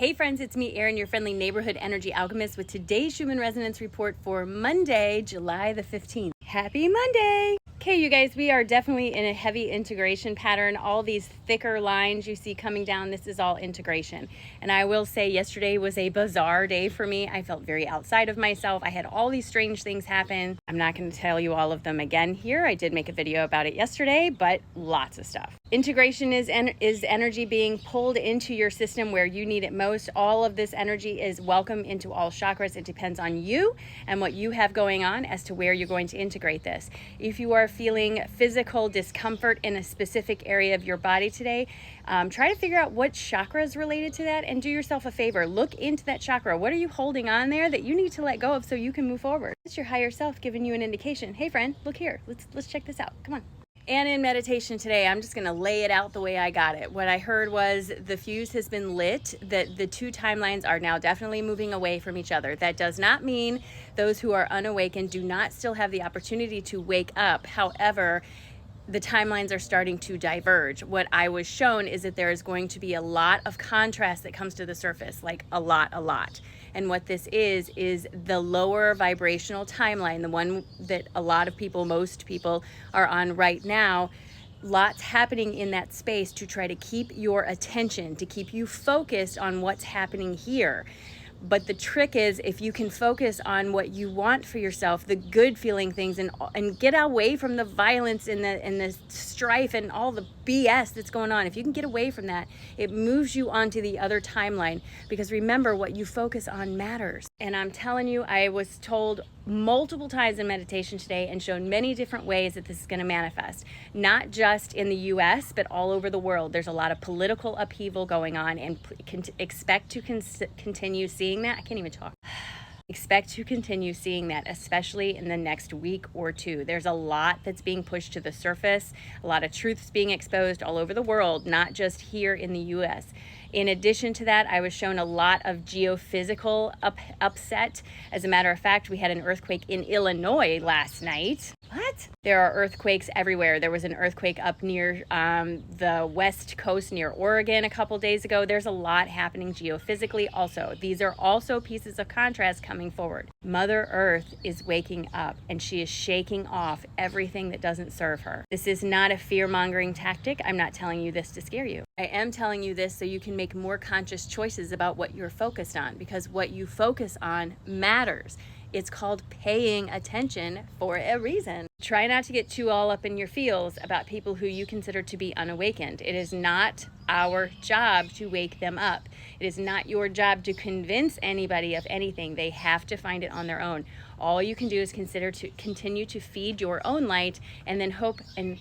Hey friends, it's me, Erin, your friendly neighborhood energy alchemist with today's Schumann resonance report for Monday, July the 15th. Happy Monday! Okay, you guys, we are definitely in a heavy integration pattern. All these thicker lines you see coming down, this is all integration. And I will say yesterday was a bizarre day for me. I felt very outside of myself. I had all these strange things happen. I'm not going to tell you all of them again here. I did make a video about it yesterday, but lots of stuff. Integration is energy being pulled into your system where you need it most. All of this energy is welcome into all chakras. It depends on you and what you have going on as to where you're going to integrate this. If you are feeling physical discomfort in a specific area of your body today, try to figure out what chakra is related to that and do yourself a favor. Look into that chakra. What are you holding on there that you need to let go of so you can move forward? It's your higher self giving you an indication. Hey friend, look here. Let's check this out. Come on. And in meditation today, I'm just going to lay it out the way I got it. What I heard was the fuse has been lit, that the two timelines are now definitely moving away from each other. That does not mean those who are unawakened do not still have the opportunity to wake up. However, the timelines are starting to diverge. What I was shown is that there is going to be a lot of contrast that comes to the surface, like a lot. And what this is the lower vibrational timeline, the one that a lot of people, most people are on right now. Lots happening in that space to try to keep your attention, to keep you focused on what's happening here. But the trick is, if you can focus on what you want for yourself, the good feeling things, and get away from the violence and the strife and all the BS that's going on. If you can get away from that, it moves you onto the other timeline, because remember, what you focus on matters. And I'm telling you, I was told multiple times in meditation today and shown many different ways that this is going to manifest, not just in the US, but all over the world. There's a lot of political upheaval going on, and expect to continue seeing that. I can't even talk. Expect to continue seeing that, especially in the next week or two. There's a lot that's being pushed to the surface, a lot of truths being exposed all over the world, not just here in the US. In addition to that, I was shown a lot of geophysical upset. As a matter of fact, we had an earthquake in Illinois last night. What? There are earthquakes everywhere. There was an earthquake up near the west coast near Oregon a couple days ago. There's a lot happening geophysically also. These are also pieces of contrast coming forward. Mother Earth is waking up, and she is shaking off everything that doesn't serve her. This is not a fear-mongering tactic. I'm not telling you this to scare you. I am telling you this so you can make more conscious choices about what you're focused on, because what you focus on matters. It's called paying attention for a reason. Try not to get too all up in your feels about people who you consider to be unawakened. It is not our job to wake them up. It is not your job to convince anybody of anything. They have to find it on their own. All you can do is continue to feed your own light, and then hope and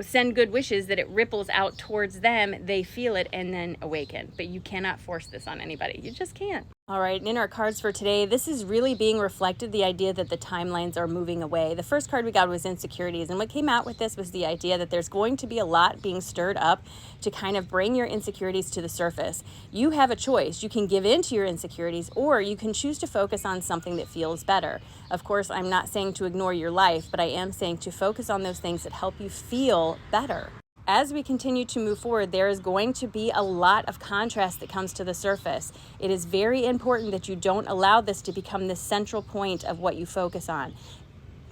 send good wishes that it ripples out towards them. They feel it and then awaken. But you cannot force this on anybody. You just can't. All right, in our cards for today, this is really being reflected, the idea that the timelines are moving away. The first card we got was insecurities, and what came out with this was the idea that there's going to be a lot being stirred up to kind of bring your insecurities to the surface. You have a choice. You can give in to your insecurities, or you can choose to focus on something that feels better. Of course, I'm not saying to ignore your life, but I am saying to focus on those things that help you feel better. As we continue to move forward, there is going to be a lot of contrast that comes to the surface. It is very important that you don't allow this to become the central point of what you focus on.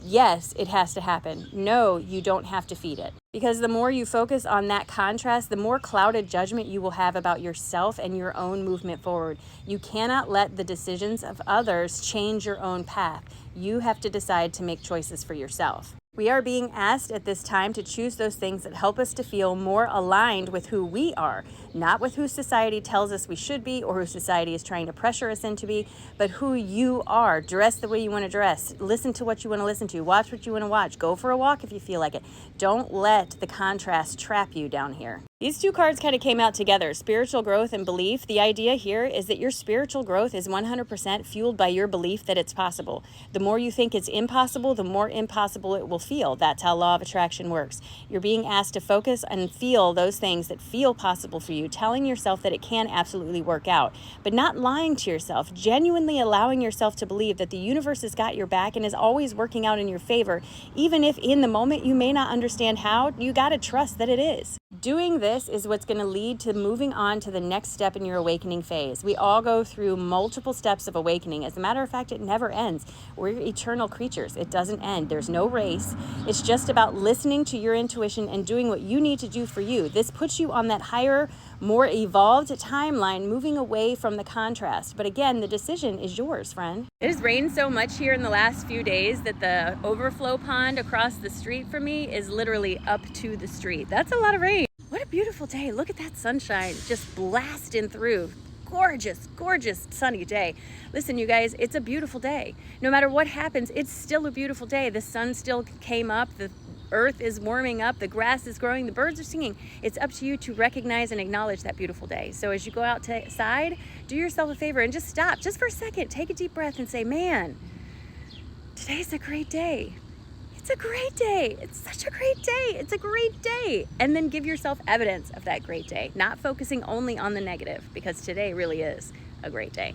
Yes, it has to happen. No, you don't have to feed it. Because the more you focus on that contrast, the more clouded judgment you will have about yourself and your own movement forward. You cannot let the decisions of others change your own path. You have to decide to make choices for yourself. We are being asked at this time to choose those things that help us to feel more aligned with who we are, not with who society tells us we should be or who society is trying to pressure us into be, but who you are. Dress the way you want to dress. Listen to what you want to listen to. Watch what you want to watch. Go for a walk if you feel like it. Don't let the contrast trap you down here. These two cards kind of came out together, spiritual growth and belief. The idea here is that your spiritual growth is 100% fueled by your belief that it's possible. The more you think it's impossible, the more impossible it will feel. That's how law of attraction works. You're being asked to focus and feel those things that feel possible for you, telling yourself that it can absolutely work out, but not lying to yourself, genuinely allowing yourself to believe that the universe has got your back and is always working out in your favor, even if in the moment you may not understand how. You got to trust that it is. Doing this is what's going to lead to moving on to the next step in your awakening phase. We all go through multiple steps of awakening. As a matter of fact, it never ends. We're eternal creatures. It doesn't end. There's no race. It's just about listening to your intuition and doing what you need to do for you. This puts you on that higher, more evolved timeline, moving away from the contrast. But again, the decision is yours, friend. It has rained so much here in the last few days that the overflow pond across the street from me is literally up to the street. That's a lot of rain. What a beautiful day. Look at that sunshine just blasting through. Gorgeous, gorgeous sunny day. Listen, you guys, it's a beautiful day. No matter what happens, it's still a beautiful day. The sun still came up. The earth is warming up. The grass is growing. The birds are singing. It's up to you to recognize and acknowledge that beautiful day. So as you go outside, do yourself a favor and just stop just for a second. Take a deep breath and say, man, today's a great day. It's a great day. It's such a great day. It's a great day. And then give yourself evidence of that great day, not focusing only on the negative, because today really is a great day.